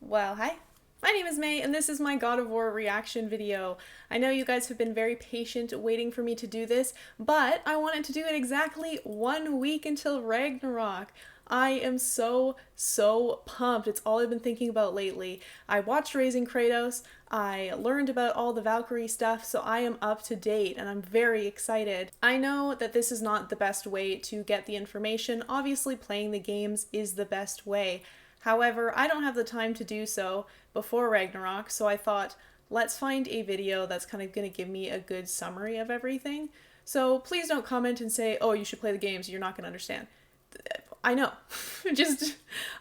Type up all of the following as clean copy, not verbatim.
Well, hi. My name is May, and this is my God of War reaction video. I know you guys have been very patient waiting for me to do this, but I wanted to do it exactly 1 week until Ragnarök. I am so pumped. It's all I've been thinking about lately. I watched Raising Kratos, I learned about all the Valkyrie stuff, so I am up to date and I'm very excited. I know that this is not the best way to get the information. Obviously, playing the games is the best way. However, I don't have the time to do so before Ragnarök, so I thought, let's find a video that's kind of going to give me a good summary of everything. So please don't comment and say, oh, you should play the games, you're not going to understand. I know.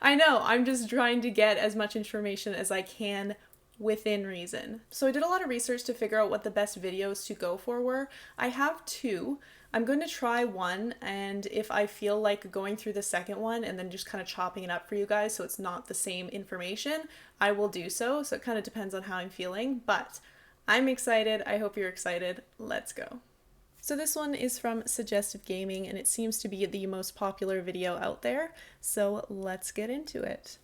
I know. I'm just trying to get as much information as I can within reason. So I did a lot of research to figure out what the best videos to go for were. I have two. I'm going to try one, and if I feel like going through the second one and then just kind of chopping it up for you guys so it's not the same information, I will do so. So it kind of depends on how I'm feeling, but I'm excited. I hope you're excited. Let's go. So this one is from Suggestive Gaming, and it seems to be the most popular video out there, so let's get into it.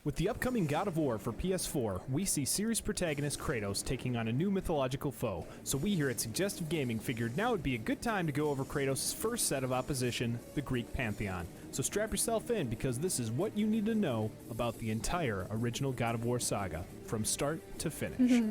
With the upcoming God of War for PS4, we see series protagonist Kratos taking on a new mythological foe, so we here at Suggestive Gaming figured now would be a good time to go over Kratos' first set of opposition, the Greek Pantheon. So strap yourself in, because this is what you need to know about the entire original God of War saga, from start to finish.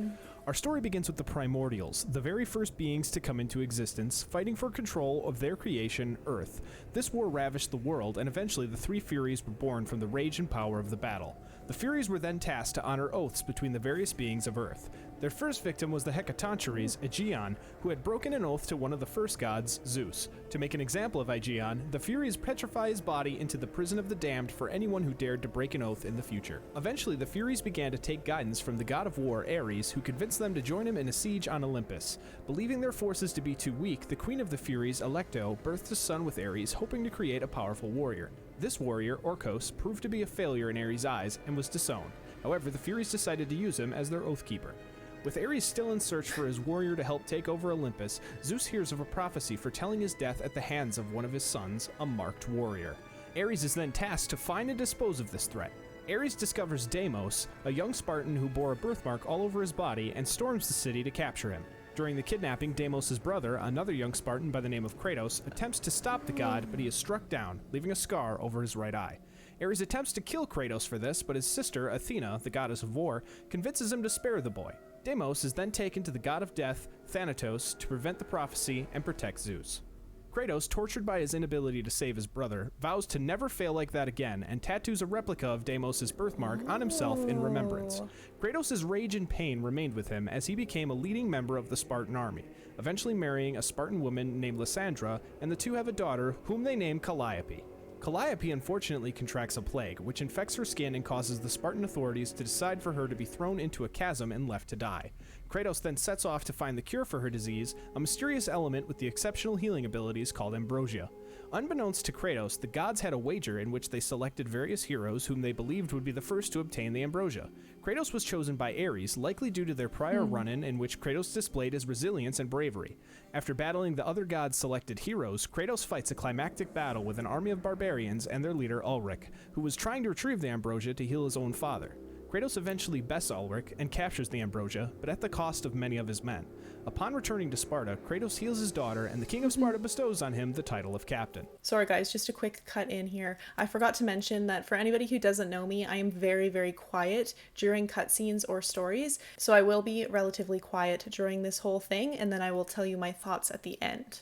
Our story begins with the Primordials, the very first beings to come into existence, fighting for control of their creation, Earth. This war ravished the world, and eventually the three Furies were born from the rage and power of the battle. The Furies were then tasked to honor oaths between the various beings of Earth. Their first victim was the Hecatoncheires, Aegeon, who had broken an oath to one of the first gods, Zeus. To make an example of Aegeon, the Furies petrify his body into the prison of the damned for anyone who dared to break an oath in the future. Eventually, the Furies began to take guidance from the god of war, Ares, who convinced them to join him in a siege on Olympus. Believing their forces to be too weak, the queen of the Furies, Alecto, birthed a son with Ares, hoping to create a powerful warrior. This warrior, Orcos, proved to be a failure in Ares' eyes and was disowned. However, the Furies decided to use him as their oath keeper. With Ares still in search for his warrior to help take over Olympus, Zeus hears of a prophecy foretelling his death at the hands of one of his sons, a marked warrior. Ares is then tasked to find and dispose of this threat. Ares discovers Deimos, a young Spartan who bore a birthmark all over his body, and storms the city to capture him. During the kidnapping, Deimos' brother, another young Spartan by the name of Kratos, attempts to stop the god, but he is struck down, leaving a scar over his right eye. Ares attempts to kill Kratos for this, but his sister, Athena, the goddess of war, convinces him to spare the boy. Deimos is then taken to the god of death, Thanatos, to prevent the prophecy and protect Zeus. Kratos, tortured by his inability to save his brother, vows to never fail like that again and tattoos a replica of Deimos' birthmark on himself in remembrance. Kratos' rage and pain remained with him as he became a leading member of the Spartan army, eventually marrying a Spartan woman named Lysandra, and the two have a daughter whom they name Calliope. Calliope unfortunately contracts a plague, which infects her skin and causes the Spartan authorities to decide for her to be thrown into a chasm and left to die. Kratos then sets off to find the cure for her disease, a mysterious element with the exceptional healing abilities called ambrosia. Unbeknownst to Kratos, the gods had a wager in which they selected various heroes whom they believed would be the first to obtain the ambrosia. Kratos was chosen by Ares, likely due to their prior run-in in which Kratos displayed his resilience and bravery. After battling the other gods' selected heroes, Kratos fights a climactic battle with an army of barbarians and their leader Ulrich, who was trying to retrieve the ambrosia to heal his own father. Kratos eventually bests Ulrich and captures the ambrosia, but at the cost of many of his men. Upon returning to Sparta, Kratos heals his daughter, and the king of Sparta bestows on him the title of captain. Sorry guys, just a quick cut in here. I forgot to mention that for anybody who doesn't know me, I am very quiet during cutscenes or stories, so I will be relatively quiet during this whole thing, and then I will tell you my thoughts at the end.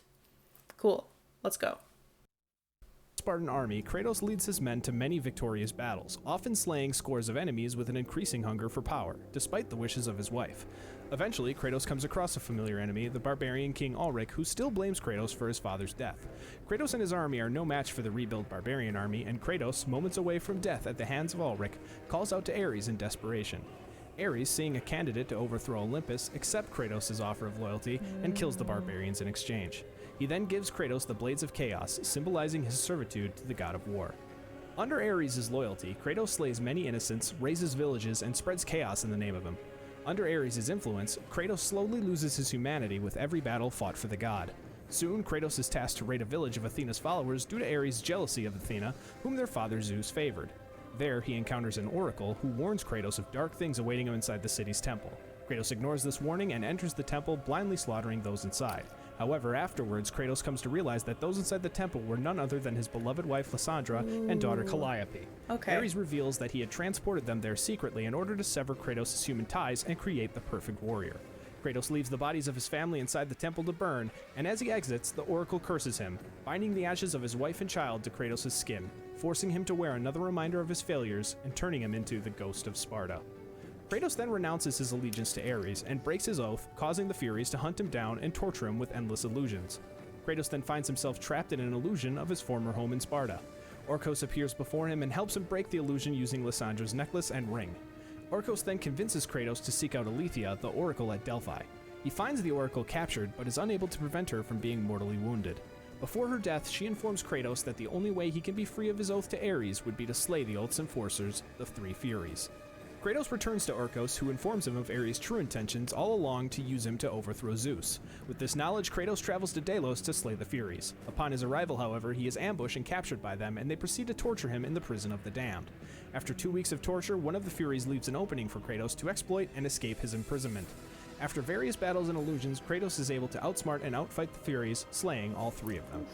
Cool, let's go. Spartan army, Kratos leads his men to many victorious battles, often slaying scores of enemies with an increasing hunger for power, despite the wishes of his wife. Eventually, Kratos comes across a familiar enemy, the barbarian King Ulrich, who still blames Kratos for his father's death. Kratos and his army are no match for the rebuilt barbarian army, and Kratos, moments away from death at the hands of Ulrich, calls out to Ares in desperation. Ares, seeing a candidate to overthrow Olympus, accepts Kratos' offer of loyalty and kills the barbarians in exchange. He then gives Kratos the Blades of Chaos, symbolizing his servitude to the god of war. Under Ares' loyalty, Kratos slays many innocents, razes villages, and spreads chaos in the name of him. Under Ares' influence, Kratos slowly loses his humanity with every battle fought for the god. Soon, Kratos is tasked to raid a village of Athena's followers due to Ares' jealousy of Athena, whom their father Zeus favored. There, he encounters an oracle who warns Kratos of dark things awaiting him inside the city's temple. Kratos ignores this warning and enters the temple, blindly slaughtering those inside. However, afterwards, Kratos comes to realize that those inside the temple were none other than his beloved wife Lysandra and daughter Calliope. Okay. Ares reveals that he had transported them there secretly in order to sever Kratos' human ties and create the perfect warrior. Kratos leaves the bodies of his family inside the temple to burn, and as he exits, the oracle curses him, binding the ashes of his wife and child to Kratos' skin, forcing him to wear another reminder of his failures and turning him into the ghost of Sparta. Kratos then renounces his allegiance to Ares and breaks his oath, causing the Furies to hunt him down and torture him with endless illusions. Kratos then finds himself trapped in an illusion of his former home in Sparta. Orcos appears before him and helps him break the illusion using Lysandra's necklace and ring. Orcos then convinces Kratos to seek out Aletheia, the oracle at Delphi. He finds the oracle captured, but is unable to prevent her from being mortally wounded. Before her death, she informs Kratos that the only way he can be free of his oath to Ares would be to slay the oath's enforcers, the three Furies. Kratos returns to Orcos, who informs him of Ares' true intentions all along to use him to overthrow Zeus. With this knowledge, Kratos travels to Delos to slay the Furies. Upon his arrival, however, he is ambushed and captured by them, and they proceed to torture him in the prison of the damned. After 2 weeks of torture, one of the Furies leaves an opening for Kratos to exploit and escape his imprisonment. After various battles and illusions, Kratos is able to outsmart and outfight the Furies, slaying all three of them.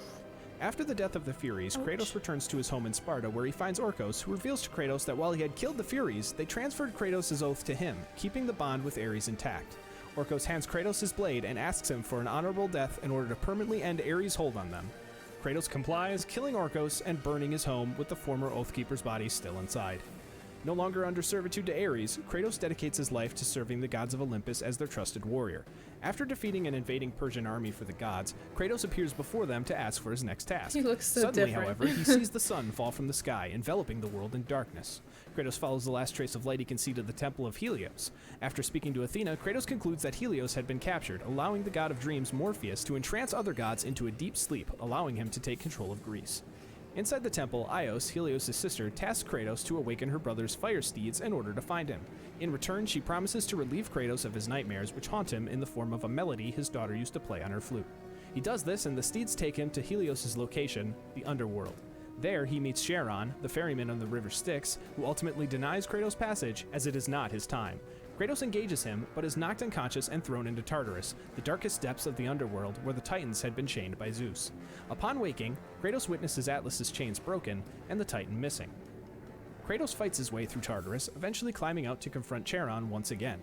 After the death of the Furies, Kratos returns to his home in Sparta, where he finds Orcos, who reveals to Kratos that while he had killed the Furies, they transferred Kratos' oath to him, keeping the bond with Ares intact. Orcos hands Kratos his blade and asks him for an honorable death in order to permanently end Ares' hold on them. Kratos complies, killing Orcos and burning his home with the former Oathkeeper's body still inside. No longer under servitude to Ares, Kratos dedicates his life to serving the gods of Olympus as their trusted warrior. After defeating an invading Persian army for the gods, Kratos appears before them to ask for his next task. He looks so Suddenly, different. however, he sees the sun fall from the sky, enveloping the world in darkness. Kratos follows the last trace of light he can see to the temple of Helios. After speaking to Athena, Kratos concludes that Helios had been captured, allowing the god of dreams Morpheus to entrance other gods into a deep sleep, allowing him to take control of Greece. Inside the temple, Ios, Helios' sister, tasks Kratos to awaken her brother's fire steeds in order to find him. In return, she promises to relieve Kratos of his nightmares, which haunt him in the form of a melody his daughter used to play on her flute. He does this, and the steeds take him to Helios' location, the Underworld. There, he meets Charon, the ferryman on the river Styx, who ultimately denies Kratos passage, as it is not his time. Kratos engages him, but is knocked unconscious and thrown into Tartarus, the darkest depths of the underworld where the Titans had been chained by Zeus. Upon waking, Kratos witnesses Atlas's chains broken and the Titan missing. Kratos fights his way through Tartarus, eventually climbing out to confront Charon once again.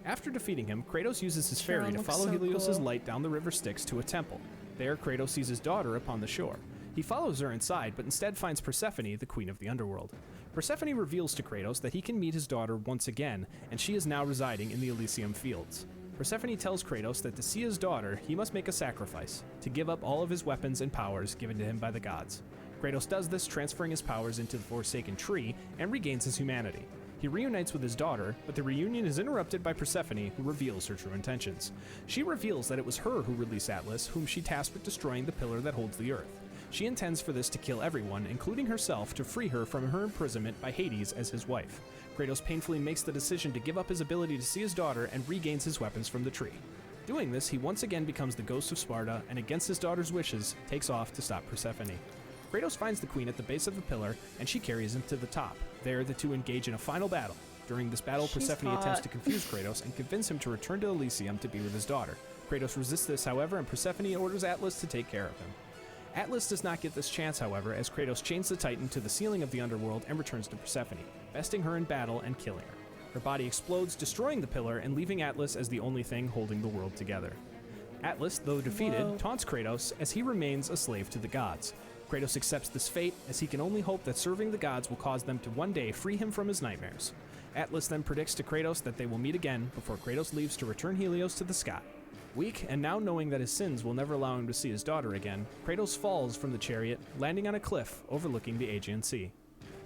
After defeating him, Kratos uses his ferry to follow Helios' light down the river Styx to a temple. There, Kratos sees his daughter upon the shore. He follows her inside, but instead finds Persephone, the queen of the underworld. Persephone reveals to Kratos that he can meet his daughter once again, and she is now residing in the Elysium Fields. Persephone tells Kratos that to see his daughter, he must make a sacrifice, to give up all of his weapons and powers given to him by the gods. Kratos does this, transferring his powers into the Forsaken Tree, and regains his humanity. He reunites with his daughter, but the reunion is interrupted by Persephone, who reveals her true intentions. She reveals that it was her who released Atlas, whom she tasked with destroying the pillar that holds the earth. She intends for this to kill everyone, including herself, to free her from her imprisonment by Hades as his wife. Kratos painfully makes the decision to give up his ability to see his daughter and regains his weapons from the tree. Doing this, he once again becomes the ghost of Sparta and, against his daughter's wishes, takes off to stop Persephone. Kratos finds the queen at the base of the pillar, and she carries him to the top. There, the two engage in a final battle. During this battle, Persephone attempts to confuse Kratos and convince him to return to Elysium to be with his daughter. Kratos resists this, however, and Persephone orders Atlas to take care of him. Atlas does not get this chance, however, as Kratos chains the Titan to the ceiling of the underworld and returns to Persephone, besting her in battle and killing her. Her body explodes, destroying the pillar and leaving Atlas as the only thing holding the world together. Atlas, though defeated, taunts Kratos as he remains a slave to the gods. Kratos accepts this fate, as he can only hope that serving the gods will cause them to one day free him from his nightmares. Atlas then predicts to Kratos that they will meet again before Kratos leaves to return Helios to the sky. Weak, and now knowing that his sins will never allow him to see his daughter again, Kratos falls from the chariot, landing on a cliff overlooking the Aegean Sea.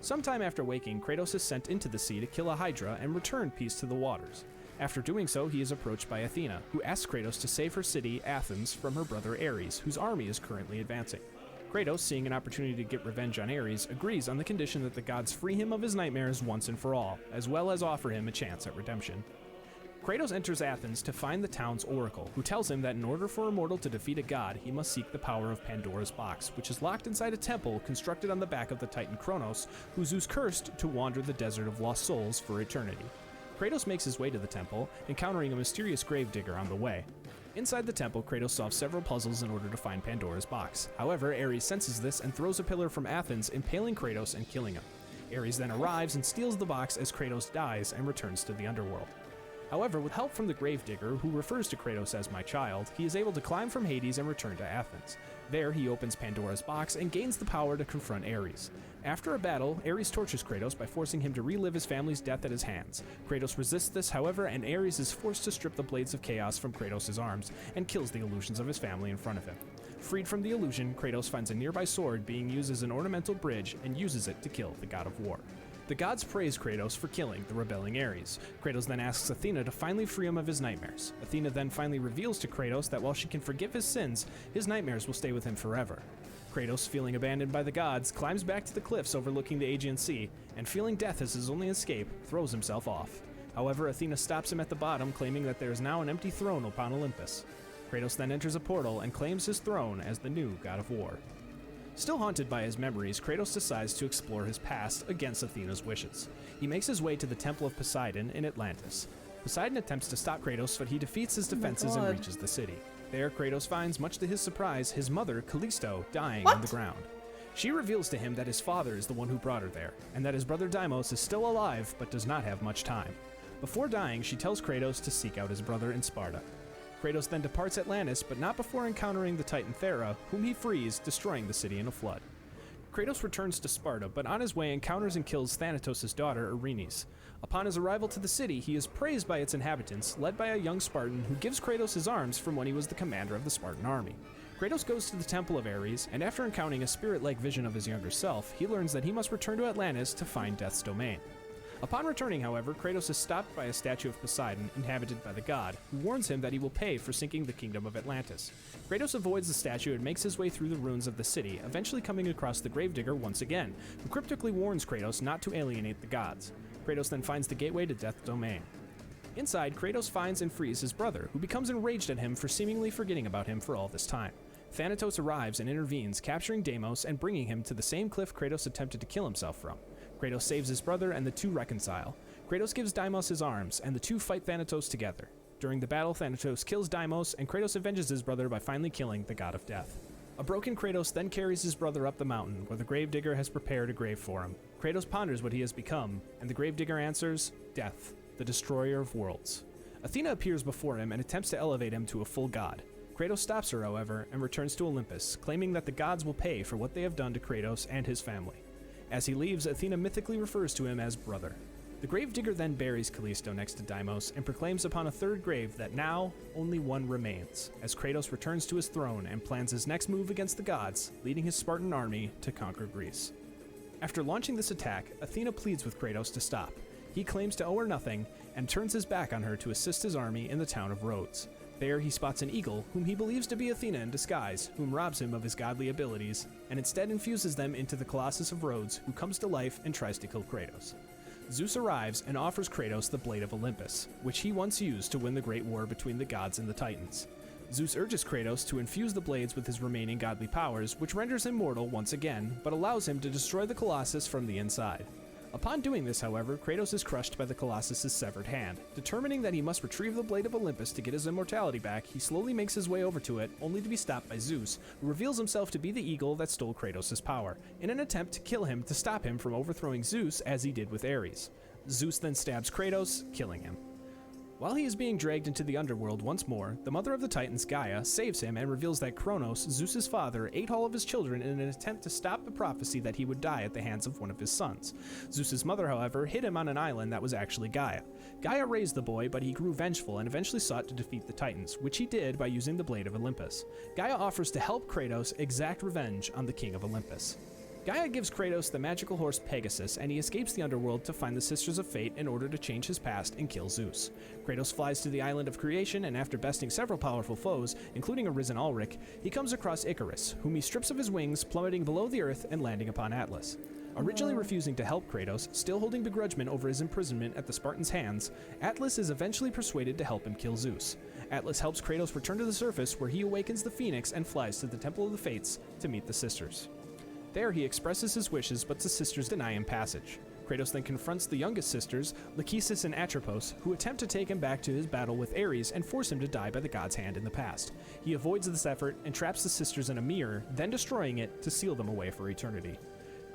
Sometime after waking, Kratos is sent into the sea to kill a Hydra and return peace to the waters. After doing so, he is approached by Athena, who asks Kratos to save her city, Athens, from her brother Ares, whose army is currently advancing. Kratos, seeing an opportunity to get revenge on Ares, agrees on the condition that the gods free him of his nightmares once and for all, as well as offer him a chance at redemption. Kratos enters Athens to find the town's oracle, who tells him that in order for a mortal to defeat a god, he must seek the power of Pandora's box, which is locked inside a temple constructed on the back of the titan Kronos, who Zeus cursed to wander the desert of lost souls for eternity. Kratos makes his way to the temple, encountering a mysterious gravedigger on the way. Inside the temple, Kratos solves several puzzles in order to find Pandora's box. However, Ares senses this and throws a pillar from Athens, impaling Kratos and killing him. Ares then arrives and steals the box as Kratos dies and returns to the underworld. However, with help from the gravedigger, who refers to Kratos as my child, he is able to climb from Hades and return to Athens. There, he opens Pandora's box and gains the power to confront Ares. After a battle, Ares tortures Kratos by forcing him to relive his family's death at his hands. Kratos resists this, however, and Ares is forced to strip the Blades of Chaos from Kratos' arms and kills the illusions of his family in front of him. Freed from the illusion, Kratos finds a nearby sword being used as an ornamental bridge and uses it to kill the god of war. The gods praise Kratos for killing the rebelling Ares. Kratos then asks Athena to finally free him of his nightmares. Athena then finally reveals to Kratos that while she can forgive his sins, his nightmares will stay with him forever. Kratos, feeling abandoned by the gods, climbs back to the cliffs overlooking the Aegean Sea, and feeling death as his only escape, throws himself off. However, Athena stops him at the bottom, claiming that there is now an empty throne upon Olympus. Kratos then enters a portal and claims his throne as the new god of war. Still haunted by his memories, Kratos decides to explore his past against Athena's wishes. He makes his way to the Temple of Poseidon in Atlantis. Poseidon attempts to stop Kratos, but he defeats his defenses and reaches the city. There, Kratos finds, much to his surprise, his mother, Callisto, dying on the ground. She reveals to him that his father is the one who brought her there, and that his brother Deimos is still alive but does not have much time. Before dying, she tells Kratos to seek out his brother in Sparta. Kratos then departs Atlantis, but not before encountering the Titan Thera, whom he frees, destroying the city in a flood. Kratos returns to Sparta, but on his way encounters and kills Thanatos' daughter, Erinyes. Upon his arrival to the city, he is praised by its inhabitants, led by a young Spartan who gives Kratos his arms from when he was the commander of the Spartan army. Kratos goes to the Temple of Ares, and after encountering a spirit-like vision of his younger self, he learns that he must return to Atlantis to find Death's domain. Upon returning, however, Kratos is stopped by a statue of Poseidon, inhabited by the god, who warns him that he will pay for sinking the kingdom of Atlantis. Kratos avoids the statue and makes his way through the ruins of the city, eventually coming across the gravedigger once again, who cryptically warns Kratos not to alienate the gods. Kratos then finds the gateway to Death's domain. Inside, Kratos finds and frees his brother, who becomes enraged at him for seemingly forgetting about him for all this time. Thanatos arrives and intervenes, capturing Deimos and bringing him to the same cliff Kratos attempted to kill himself from. Kratos saves his brother and the two reconcile. Kratos gives Deimos his arms, and the two fight Thanatos together. During the battle, Thanatos kills Deimos, and Kratos avenges his brother by finally killing the god of death. A broken Kratos then carries his brother up the mountain, where the gravedigger has prepared a grave for him. Kratos ponders what he has become, and the gravedigger answers, Death, the destroyer of worlds. Athena appears before him and attempts to elevate him to a full god. Kratos stops her, however, and returns to Olympus, claiming that the gods will pay for what they have done to Kratos and his family. As he leaves, Athena mythically refers to him as brother. The gravedigger then buries Callisto next to Deimos and proclaims upon a third grave that now only one remains, as Kratos returns to his throne and plans his next move against the gods, leading his Spartan army to conquer Greece. After launching this attack, Athena pleads with Kratos to stop. He claims to owe her nothing and turns his back on her to assist his army in the town of Rhodes. There, he spots an eagle, whom he believes to be Athena in disguise, whom robs him of his godly abilities, and instead infuses them into the Colossus of Rhodes, who comes to life and tries to kill Kratos. Zeus arrives and offers Kratos the Blade of Olympus, which he once used to win the great war between the gods and the Titans. Zeus urges Kratos to infuse the blades with his remaining godly powers, which renders him mortal once again, but allows him to destroy the Colossus from the inside. Upon doing this, however, Kratos is crushed by the Colossus' severed hand. Determining that he must retrieve the Blade of Olympus to get his immortality back, he slowly makes his way over to it, only to be stopped by Zeus, who reveals himself to be the eagle that stole Kratos' power, in an attempt to kill him to stop him from overthrowing Zeus as he did with Ares. Zeus then stabs Kratos, killing him. While he is being dragged into the underworld once more, the mother of the Titans, Gaia, saves him and reveals that Kronos, Zeus's father, ate all of his children in an attempt to stop the prophecy that he would die at the hands of one of his sons. Zeus's mother, however, hid him on an island that was actually Gaia. Gaia raised the boy, but he grew vengeful and eventually sought to defeat the Titans, which he did by using the Blade of Olympus. Gaia offers to help Kratos exact revenge on the King of Olympus. Gaia gives Kratos the magical horse Pegasus, and he escapes the underworld to find the Sisters of Fate in order to change his past and kill Zeus. Kratos flies to the island of creation, and after besting several powerful foes, including a risen Ulrich, he comes across Icarus, whom he strips of his wings, plummeting below the earth and landing upon Atlas. Originally refusing to help Kratos, still holding begrudgment over his imprisonment at the Spartans' hands, Atlas is eventually persuaded to help him kill Zeus. Atlas helps Kratos return to the surface, where he awakens the Phoenix and flies to the Temple of the Fates to meet the sisters. There he expresses his wishes, but the sisters deny him passage. Kratos then confronts the youngest sisters, Lachesis and Atropos, who attempt to take him back to his battle with Ares and force him to die by the god's hand in the past. He avoids this effort and traps the sisters in a mirror, then destroying it to seal them away for eternity.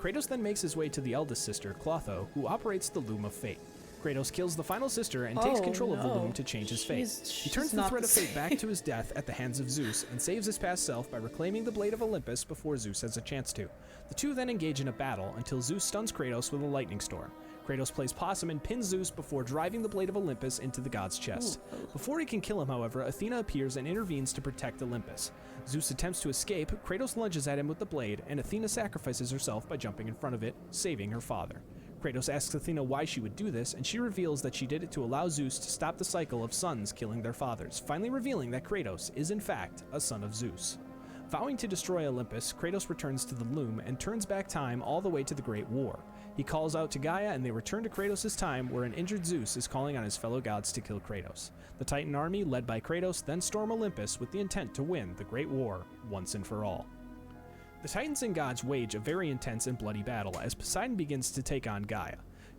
Kratos then makes his way to the eldest sister, Clotho, who operates the Loom of Fate. Kratos kills the final sister and takes control of the loom to change his fate. He turns the thread of fate back to his death at the hands of Zeus and saves his past self by reclaiming the Blade of Olympus before Zeus has a chance to. The two then engage in a battle until Zeus stuns Kratos with a lightning storm. Kratos plays possum and pins Zeus before driving the Blade of Olympus into the god's chest. Before he can kill him, however, Athena appears and intervenes to protect Olympus. Zeus attempts to escape, Kratos lunges at him with the blade, and Athena sacrifices herself by jumping in front of it, saving her father. Kratos asks Athena why she would do this, and she reveals that she did it to allow Zeus to stop the cycle of sons killing their fathers, finally revealing that Kratos is in fact a son of Zeus. Vowing to destroy Olympus, Kratos returns to the loom and turns back time all the way to the Great War. He calls out to Gaia and they return to Kratos' time, where an injured Zeus is calling on his fellow gods to kill Kratos. The Titan army, led by Kratos, then storm Olympus with the intent to win the Great War once and for all. The Titans and gods wage a very intense and bloody battle as Poseidon begins to take on Gaia.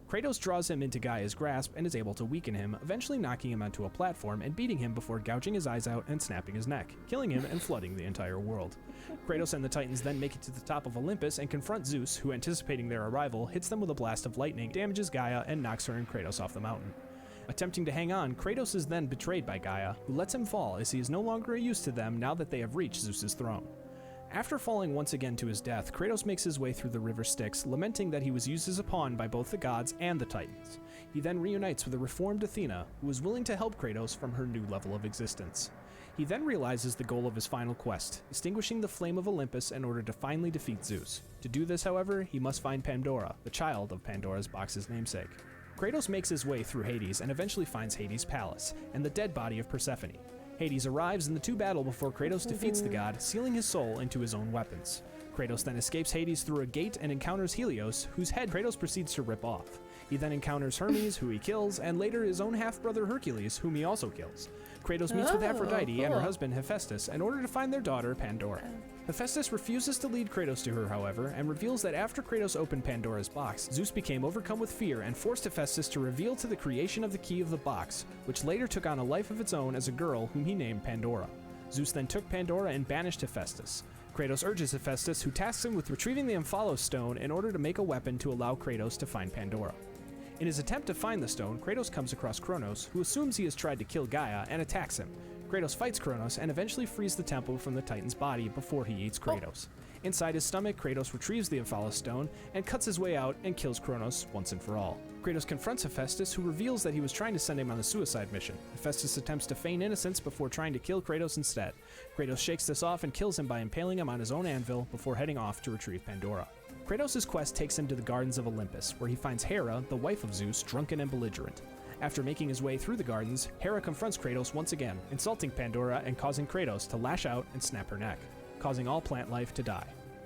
Kratos draws him into Gaia's grasp and is able to weaken him, eventually knocking him onto a platform and beating him before gouging his eyes out and snapping his neck, killing him and flooding the entire world. Kratos and the Titans then make it to the top of Olympus and confront Zeus, who, anticipating their arrival, hits them with a blast of lightning, damages Gaia, and knocks her and Kratos off the mountain. Attempting to hang on, Kratos is then betrayed by Gaia, who lets him fall as he is no longer a use to them now that they have reached Zeus's throne. After falling once again to his death, Kratos makes his way through the river Styx, lamenting that he was used as a pawn by both the gods and the Titans. He then reunites with a reformed Athena, who is willing to help Kratos from her new level of existence. He then realizes the goal of his final quest, extinguishing the flame of Olympus in order to finally defeat Zeus. To do this, however, he must find Pandora, the child of Pandora's box's namesake. Kratos makes his way through Hades and eventually finds Hades' palace, and the dead body of Persephone. Hades arrives and the two battle before Kratos defeats the god, sealing his soul into his own weapons. Kratos then escapes Hades through a gate and encounters Helios, whose head Kratos proceeds to rip off. He then encounters Hermes, who he kills, and later his own half-brother Hercules, whom he also kills. Kratos meets with Aphrodite and her husband Hephaestus in order to find their daughter Pandora. Hephaestus refuses to lead Kratos to her, however, and reveals that after Kratos opened Pandora's box, Zeus became overcome with fear and forced Hephaestus to reveal to the creation of the key of the box, which later took on a life of its own as a girl whom he named Pandora. Zeus then took Pandora and banished Hephaestus. Kratos urges Hephaestus, who tasks him with retrieving the Omphalos stone in order to make a weapon to allow Kratos to find Pandora. In his attempt to find the stone, Kratos comes across Kronos, who assumes he has tried to kill Gaia and attacks him. Kratos fights Kronos and eventually frees the temple from the Titan's body before he eats Kratos. Inside his stomach, Kratos retrieves the Omphalos stone and cuts his way out and kills Kronos once and for all. Kratos confronts Hephaestus, who reveals that he was trying to send him on a suicide mission. Hephaestus attempts to feign innocence before trying to kill Kratos instead. Kratos shakes this off and kills him by impaling him on his own anvil before heading off to retrieve Pandora. Kratos' quest takes him to the gardens of Olympus, where he finds Hera, the wife of Zeus, drunken and belligerent. After making his way through the gardens, Hera confronts Kratos once again, insulting Pandora and causing Kratos to lash out and snap her neck, causing all plant life to die.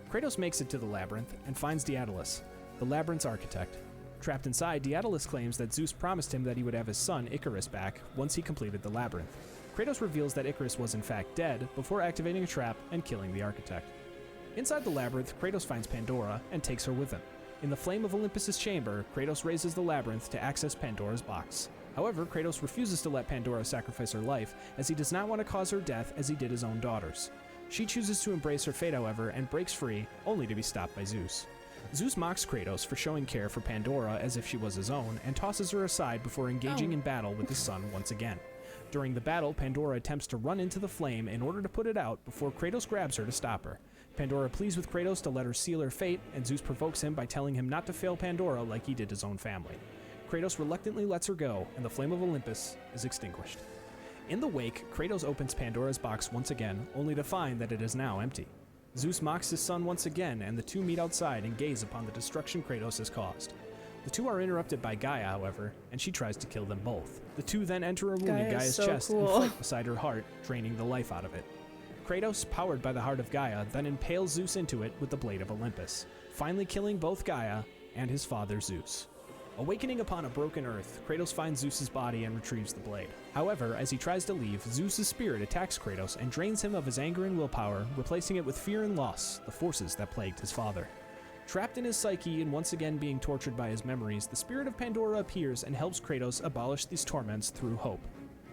Kratos makes it to the labyrinth and finds Daedalus, the labyrinth's architect. Trapped inside, Daedalus claims that Zeus promised him that he would have his son Icarus back once he completed the labyrinth. Kratos reveals that Icarus was in fact dead before activating a trap and killing the architect. Inside the labyrinth, Kratos finds Pandora and takes her with him. In the flame of Olympus' chamber, Kratos raises the labyrinth to access Pandora's box. However, Kratos refuses to let Pandora sacrifice her life, as he does not want to cause her death as he did his own daughters. She chooses to embrace her fate, however, and breaks free, only to be stopped by Zeus. Zeus mocks Kratos for showing care for Pandora as if she was his own, and tosses her aside before engaging in battle with his son once again. During the battle, Pandora attempts to run into the flame in order to put it out before Kratos grabs her to stop her. Pandora pleads with Kratos to let her seal her fate, and Zeus provokes him by telling him not to fail Pandora like he did his own family. Kratos reluctantly lets her go, and the flame of Olympus is extinguished. In the wake, Kratos opens Pandora's box once again, only to find that it is now empty. Zeus mocks his son once again, and the two meet outside and gaze upon the destruction Kratos has caused. The two are interrupted by Gaia, however, and she tries to kill them both. The two then enter a wound in Gaia's chest and fight beside her heart, draining the life out of it. Kratos, powered by the heart of Gaia, then impales Zeus into it with the blade of Olympus, finally killing both Gaia and his father Zeus. Awakening upon a broken earth, Kratos finds Zeus's body and retrieves the blade. However, as he tries to leave, Zeus's spirit attacks Kratos and drains him of his anger and willpower, replacing it with fear and loss, the forces that plagued his father. Trapped in his psyche and once again being tortured by his memories, the spirit of Pandora appears and helps Kratos abolish these torments through hope.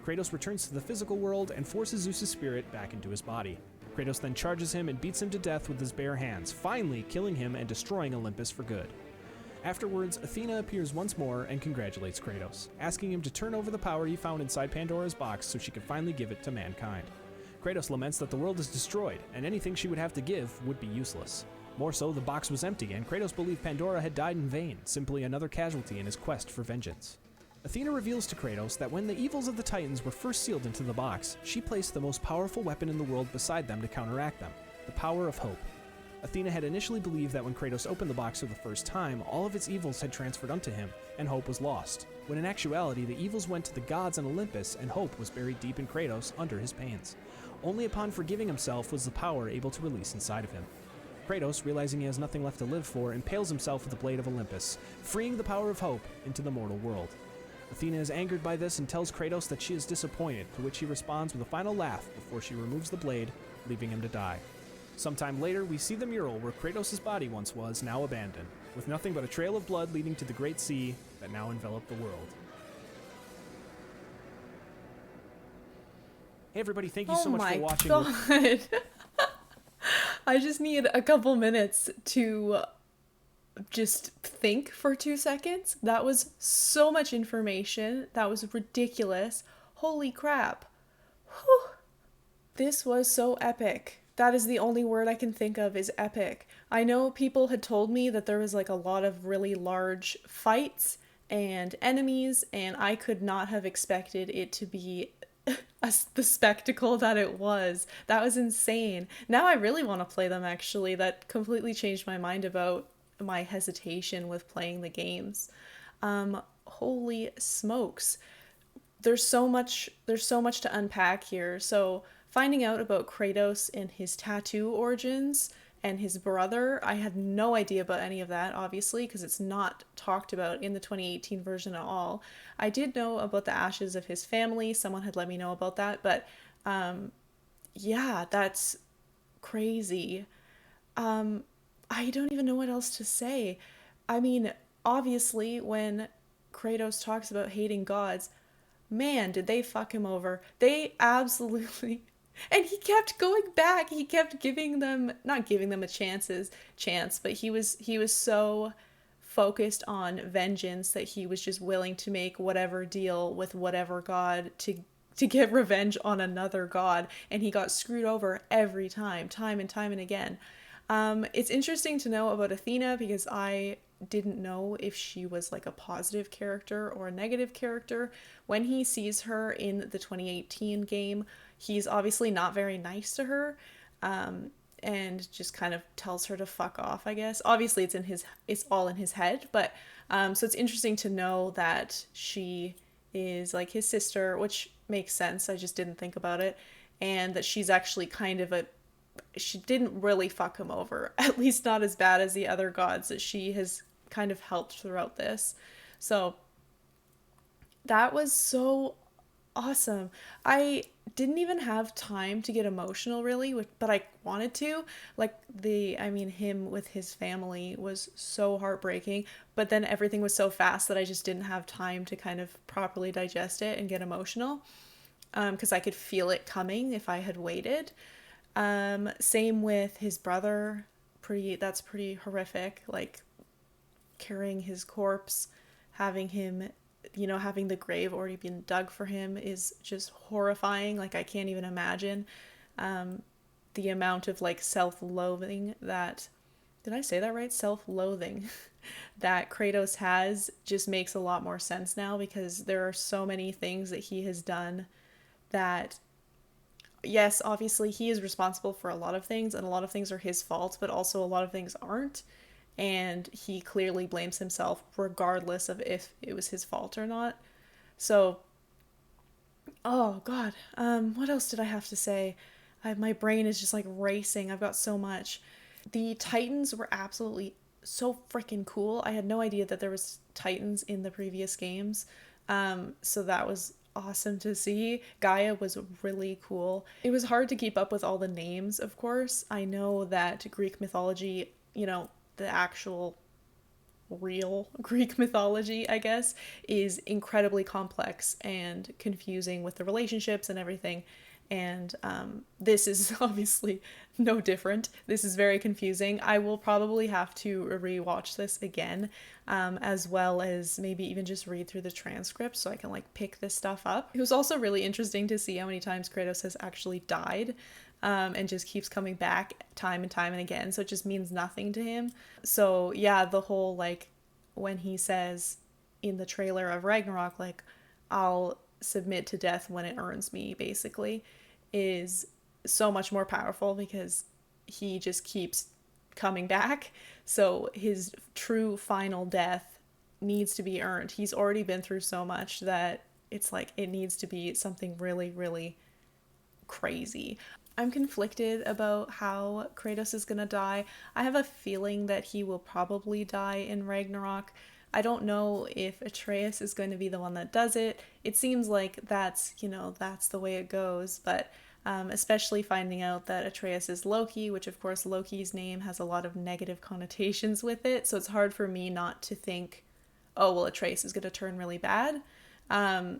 Kratos returns to the physical world and forces Zeus's spirit back into his body. Kratos then charges him and beats him to death with his bare hands, finally killing him and destroying Olympus for good. Afterwards, Athena appears once more and congratulates Kratos, asking him to turn over the power he found inside Pandora's box so she could finally give it to mankind. Kratos laments that the world is destroyed, and anything she would have to give would be useless. More so, the box was empty, and Kratos believed Pandora had died in vain, simply another casualty in his quest for vengeance. Athena reveals to Kratos that when the evils of the Titans were first sealed into the box, she placed the most powerful weapon in the world beside them to counteract them, the power of hope. Athena had initially believed that when Kratos opened the box for the first time, all of its evils had transferred unto him, and hope was lost, when in actuality the evils went to the gods on Olympus and hope was buried deep in Kratos under his pains. Only upon forgiving himself was the power able to release inside of him. Kratos, realizing he has nothing left to live for, impales himself with the blade of Olympus, freeing the power of hope into the mortal world. Athena is angered by this and tells Kratos that she is disappointed, to which he responds with a final laugh before she removes the blade, leaving him to die. Sometime later, we see the mural where Kratos' body once was, now abandoned, with nothing but a trail of blood leading to the great sea that now enveloped the world. Hey everybody, thank you so much for watching. Oh my god. I just need a couple minutes to just think for 2 seconds. That was so much information. That was ridiculous. Holy crap. Whew. This was so epic. That is the only word I can think of, is epic. I know people had told me that there was like a lot of really large fights and enemies, and I could not have expected it to be the spectacle that it was. That was insane. Now I really want to play them, actually. That completely changed my mind about my hesitation with playing the games. Holy smokes. There's so much to unpack here. So finding out about Kratos and his tattoo origins and his brother, I had no idea about any of that, obviously, because it's not talked about in the 2018 version at all. I did know about the ashes of his family. Someone had let me know about that, but yeah, that's crazy. I don't even know what else to say. I mean, obviously, when Kratos talks about hating gods, man, did they fuck him over. They absolutely... And he kept going back. He kept giving them, not giving them a chance, but he was so focused on vengeance that he was just willing to make whatever deal with whatever god to get revenge on another god, and he got screwed over every time and time and again. It's interesting to know about Athena because I didn't know if she was like a positive character or a negative character. When he sees her in the 2018 game, he's obviously not very nice to her, and just kind of tells her to fuck off, I guess. Obviously it's all in his head, but so it's interesting to know that she is like his sister, which makes sense. I just didn't think about it. And that she's actually kind of she didn't really fuck him over, at least not as bad as the other gods that she has kind of helped throughout this. So that was so awesome. I didn't even have time to get emotional really, but I wanted to. Like him with his family was so heartbreaking, but then everything was so fast that I just didn't have time to kind of properly digest it and get emotional, because I could feel it coming if I had waited. Same with his brother. That's pretty horrific. Like carrying his corpse, having him, having the grave already been dug for him is just horrifying. Like I can't even imagine the amount of like self-loathing that, did I say that right? Self-loathing that Kratos has just makes a lot more sense now, because there are so many things that he has done that, yes, obviously he is responsible for a lot of things, and a lot of things are his fault, but also a lot of things aren't. And he clearly blames himself regardless of if it was his fault or not. So, oh God, what else did I have to say? My brain is just like racing. I've got so much. The Titans were absolutely so freaking cool. I had no idea that there was Titans in the previous games. So that was awesome to see. Gaia was really cool. It was hard to keep up with all the names, of course. I know that Greek mythology, you know, the actual real Greek mythology, I guess, is incredibly complex and confusing with the relationships and everything. And this is obviously no different. This is very confusing. I will probably have to rewatch this again, as well as maybe even just read through the transcript so I can like pick this stuff up. It was also really interesting to see how many times Kratos has actually died. And just keeps coming back time and time and again. So it just means nothing to him. So yeah, the whole like when he says in the trailer of Ragnarok, like, I'll submit to death when it earns me, basically, is so much more powerful because he just keeps coming back. So his true final death needs to be earned. He's already been through so much that it's like it needs to be something really, really crazy. I'm conflicted about how Kratos is gonna die. I have a feeling that he will probably die in Ragnarok. I don't know if Atreus is going to be the one that does it. It seems like that's, you know, that's the way it goes, but especially finding out that Atreus is Loki, which of course Loki's name has a lot of negative connotations with it, so it's hard for me not to think, oh, well, Atreus is going to turn really bad.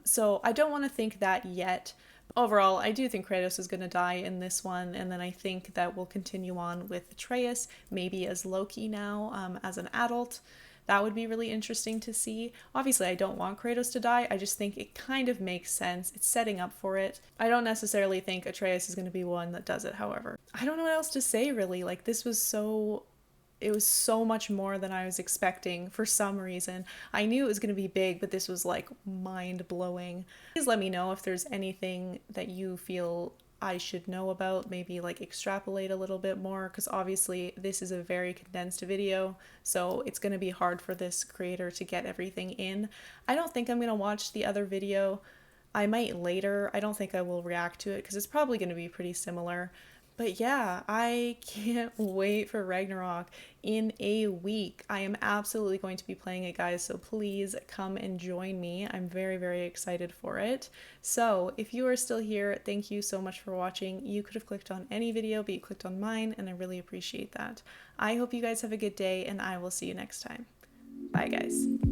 So I don't want to think that yet. Overall, I do think Kratos is going to die in this one, and then I think that we'll continue on with Atreus, maybe as Loki now, as an adult. That would be really interesting to see. Obviously, I don't want Kratos to die. I just think it kind of makes sense. It's setting up for it. I don't necessarily think Atreus is going to be one that does it, however. I don't know what else to say, really. Like, this was so... It was so much more than I was expecting for some reason. I knew it was going to be big, but this was like mind-blowing. Please let me know if there's anything that you feel I should know about, maybe like extrapolate a little bit more, because obviously this is a very condensed video, so it's going to be hard for this creator to get everything in. I don't think I'm going to watch the other video. I might later. I don't think I will react to it because it's probably going to be pretty similar. But yeah, I can't wait for Ragnarok in a week. I am absolutely going to be playing it, guys, so please come and join me. I'm very, very excited for it. So if you are still here, thank you so much for watching. You could have clicked on any video, but you clicked on mine, and I really appreciate that. I hope you guys have a good day, and I will see you next time. Bye, guys.